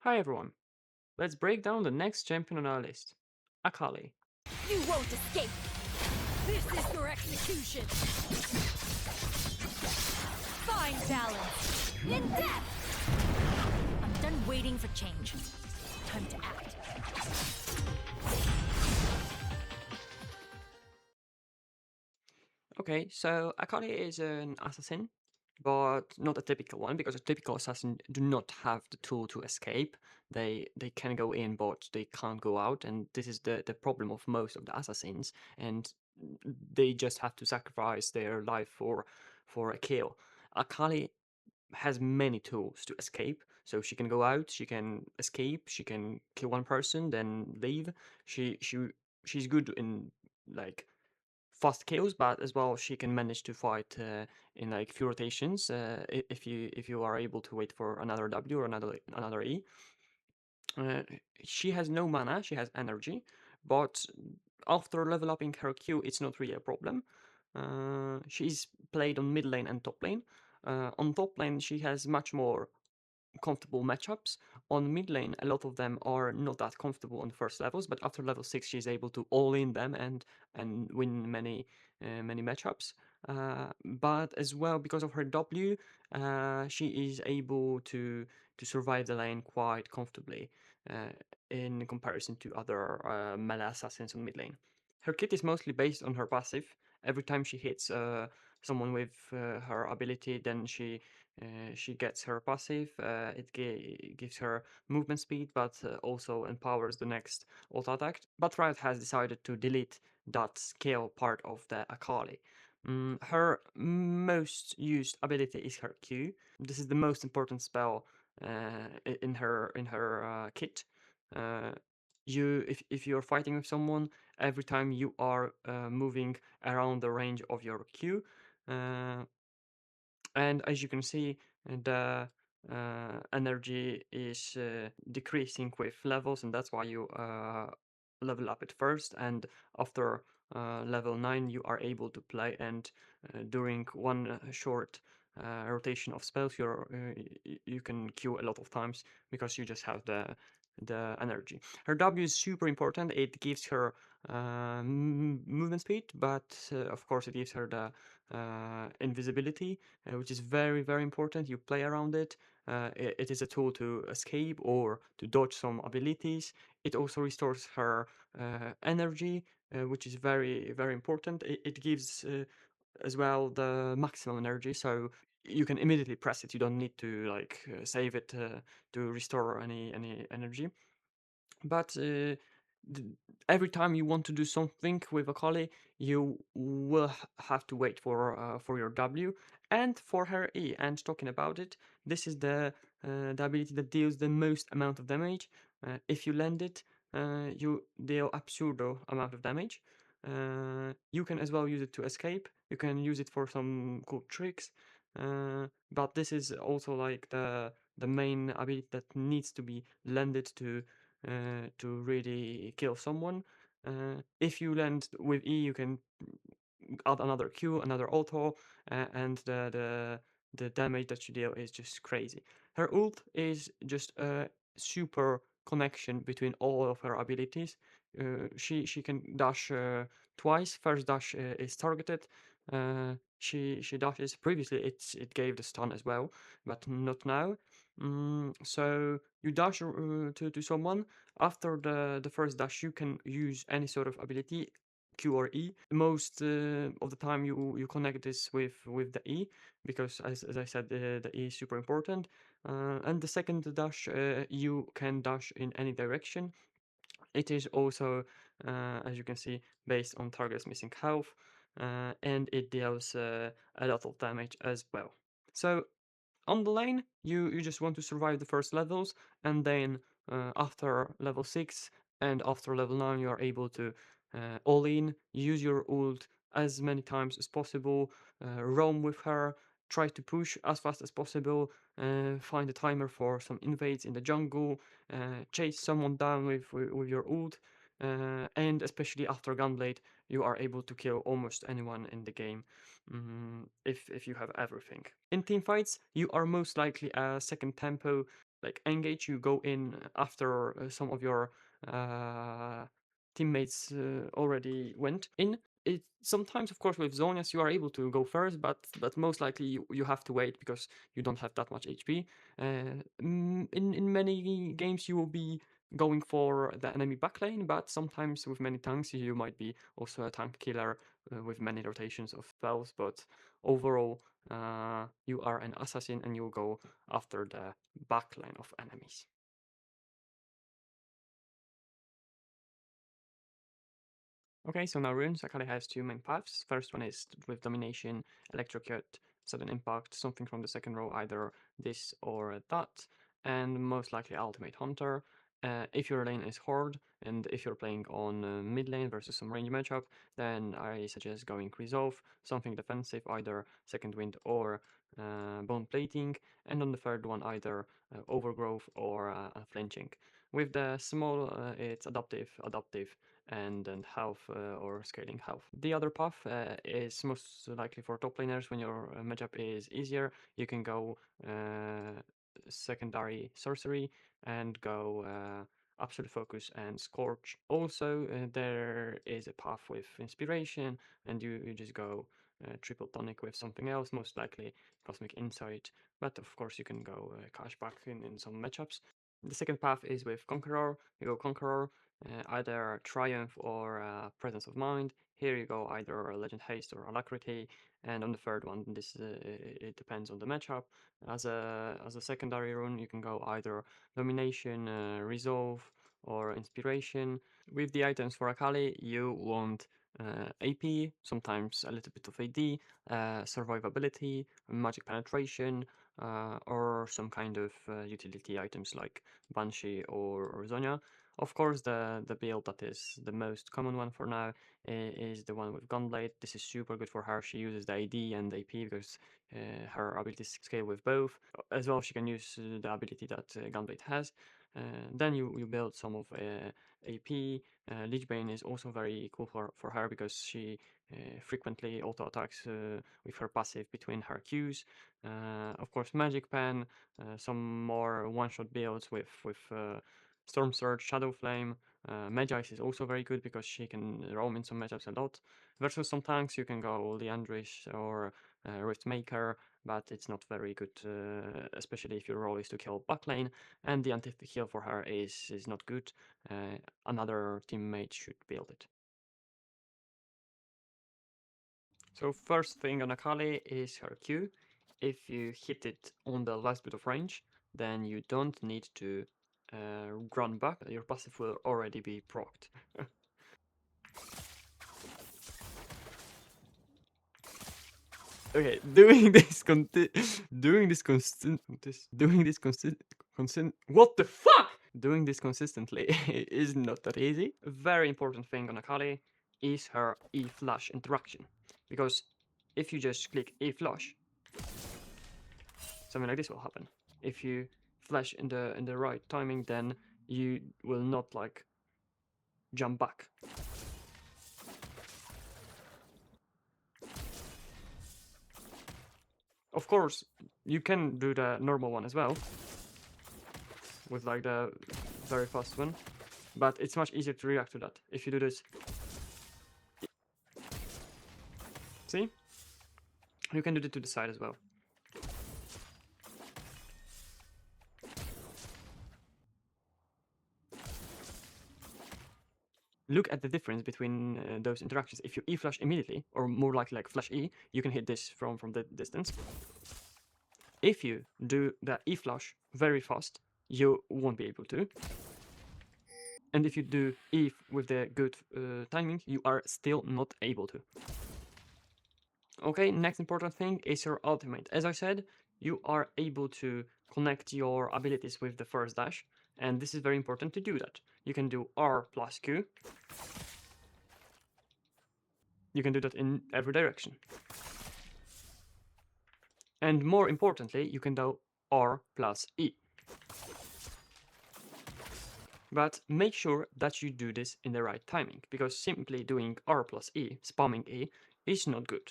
Hi everyone, let's break down the next champion on our list, Akali. You won't escape! This is your execution! Find balance! In death! I'm done waiting for change. Time to act. Okay, so Akali is an assassin, but not a typical one, because a typical assassin do not have the tool to escape. They can go in, but they can't go out, and this is the problem of most of the assassins, and they just have to sacrifice their life for a kill. Akali has many tools to escape. So she can go out, she can escape, she can kill one person, then leave. She's good in like fast kills, but as well she can manage to fight in like few rotations if you are able to wait for another W or another E. Uh, she has no mana, she has energy, but after level upping her Q, it's not really a problem. She's played on mid lane and top lane. On top lane, she has much more comfortable matchups. On mid lane, a lot of them are not that comfortable on the first levels, but after level 6, she's able to all in them and win many matchups. But as well, because of her W, she is able to survive the lane quite comfortably uh, in comparison to other melee assassins on mid lane. Her kit is mostly based on her passive. Every time she hits someone with her ability, then she gets her passive. It gives her movement speed, but also empowers the next auto attack. But Riot has decided to delete that skill part of the Akali. Her most used ability is her Q. This is the most important spell in her kit. Uh, if you're fighting with someone, every time you are moving around the range of your Q, uh, and as you can see, the energy is decreasing with levels, and that's why you level up it first. And after level 9, you are able to play. And during one short rotation of spells, you can queue a lot of times because you just have the energy. Her W is super important. It gives her movement speed, but of course it gives her the invisibility, which is very important. You play around it. It is a tool to escape or to dodge some abilities. It also restores her energy, which is very important. It gives as well the maximum energy, so you can immediately press it. You don't need to like save it to restore any energy. But every time you want to do something with Akali, you will have to wait for your W and for her E. And talking about it, this is the ability that deals the most amount of damage. If you land it, you deal absurdo amount of damage. You can as well use it to escape. You can use it for some cool tricks. But this is also like the main ability that needs to be landed to really kill someone. If you land with E, you can add another Q, another auto, and the damage that you deal is just crazy. Her ult is just a super connection between all of her abilities. She can dash twice. First dash is targeted. She dashes. Previously, it gave the stun as well, but not now. So you dash to someone. After the first dash, you can use any sort of ability, Q or E. Most of the time, you connect this with the E, because as I said, the E is super important. And the second dash, you can dash in any direction. It is also, as you can see, based on target's missing health, and it deals a lot of damage as well. So on the lane, you just want to survive the first levels, and then after level 6 and after level 9, you are able to all in, use your ult as many times as possible, roam with her, try to push as fast as possible, find a timer for some invades in the jungle, chase someone down with your ult, and especially after Gunblade, you are able to kill almost anyone in the game. If you have everything. In team fights, you are most likely a second tempo like engage, you go in after some of your uh, teammates already went in. It sometimes, of course, with Zonias you are able to go first, but most likely you have to wait because you don't have that much HP. In many games you will be going for the enemy backline, but sometimes with many tanks you might be also a tank killer with many rotations of spells. But overall, you are an assassin and you go after the backline of enemies. Okay, so now runes Akali has two main paths. First one is with domination, electrocute, sudden impact, something from the second row, either this or that, and most likely ultimate hunter. If your lane is horde, and if you're playing on mid lane versus some range matchup, then I suggest going resolve, something defensive, either second wind or bone plating, and on the third one either overgrowth or flinching. With the small, it's adaptive, and then health or scaling health. The other path is most likely for top laners when your matchup is easier. You can go secondary sorcery and go absolute focus and scorch. Also, there is a path with inspiration, and you just go triple tonic with something else, most likely cosmic insight. But of course, you can go cashback in some matchups. The second path is with Conqueror. You go Conqueror, either Triumph or Presence of Mind. Here you go either Legend Haste or Alacrity, and on the third one, this it depends on the matchup. As a secondary rune, you can go either Domination, Resolve, or Inspiration. With the items for Akali, you want AP, sometimes a little bit of AD, survivability, magic penetration, or some kind of utility items like Banshee or Zonya. Of course, the build that is the most common one for now is the one with Gunblade. This is super good for her. She uses the AD and AP because her abilities scale with both. As well, she can use the ability that Gunblade has. Then you build some of AP. Lich Bane is also very cool for her because she frequently auto attacks with her passive between her Qs. Of course, Magic Pen, some more one-shot builds with Storm Surge, Shadow Flame. Magice is also very good because she can roam in some matchups a lot. Versus some tanks, you can go Leandrish or Riftmaker, but it's not very good, especially if your role is to kill backlane, and the anti-heal for her is not good. Another teammate should build it. So first thing on Akali is her Q. If you hit it on the last bit of range, then you don't need to run back. Your passive will already be procced. Okay, what the fuck? Doing this consistently is not that easy. A very important thing on Akali is her E flash interaction, because if you just click E flash, something like this will happen. If you flash in the right timing, then you will not like jump back. Of course, you can do the normal one as well, with like the very fast one, but it's much easier to react to that if you do this. See? You can do it to the side as well. Look at the difference between those interactions. If you E-flash immediately, or more likely like flash E, you can hit this from the distance. If you do the E-flash very fast, you won't be able to. And if you do E with the good timing, you are still not able to. Okay, next important thing is your ultimate. As I said, you are able to connect your abilities with the first dash, and this is very important to do that. You can do R plus Q. You can do that in every direction. And more importantly, you can do R plus E. But make sure that you do this in the right timing, because simply doing R plus E, spamming E, is not good.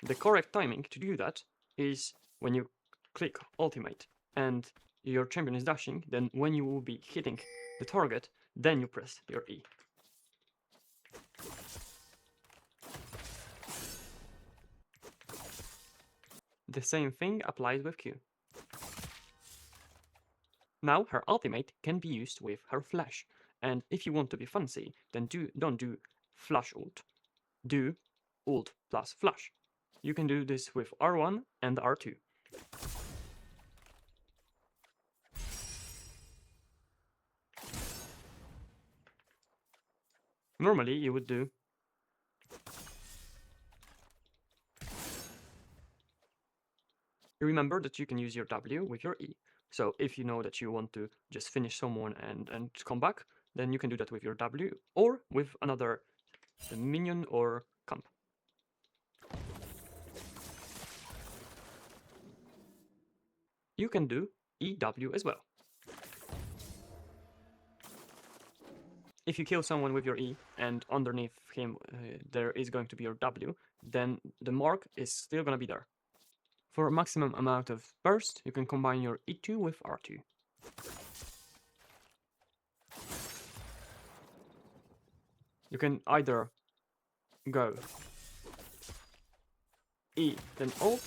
The correct timing to do that is when you click ultimate, and your champion is dashing, then when you will be hitting the target, then you press your E. The same thing applies with Q. Now her ultimate can be used with her flash, and if you want to be fancy, then don't do flash ult, do ult plus flash. You can do this with R1 and R2. Normally you would do remember that you can use your W with your E. So if you know that you want to just finish someone and come back, then you can do that with your W or with another minion or camp. You can do EW as well. If you kill someone with your E and underneath him there is going to be your W, then the mark is still going to be there. For a maximum amount of burst, you can combine your E2 with R2. You can either go E then ult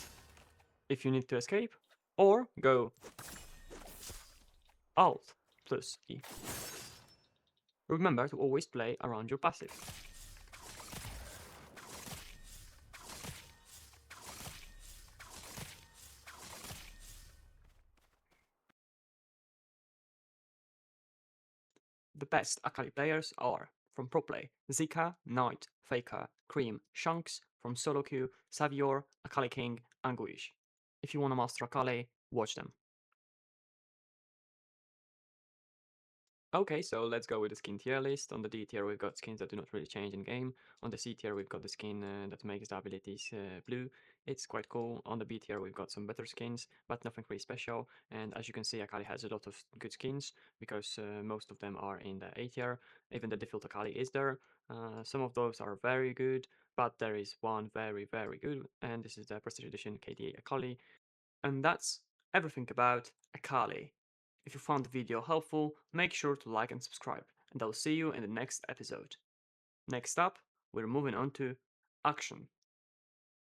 if you need to escape, or go Alt plus E. Remember to always play around your passive. The best Akali players are, from pro play, Zika, Knight, Faker, Cream, Shanks, from solo queue, Savior, Akali King, Anguish. If you want to master Akali, watch them. Okay, so let's go with the skin tier list. On the D tier, we've got skins that do not really change in game. On the C tier, we've got the skin that makes the abilities blue. It's quite cool. On the B tier, we've got some better skins, but nothing really special. And as you can see, Akali has a lot of good skins because most of them are in the A tier. Even the default Akali is there. Some of those are very good, but there is one very, very good, and this is the Prestige Edition KDA Akali. And that's everything about Akali. If you found the video helpful, make sure to like and subscribe, and I'll see you in the next episode. Next up, we're moving on to action.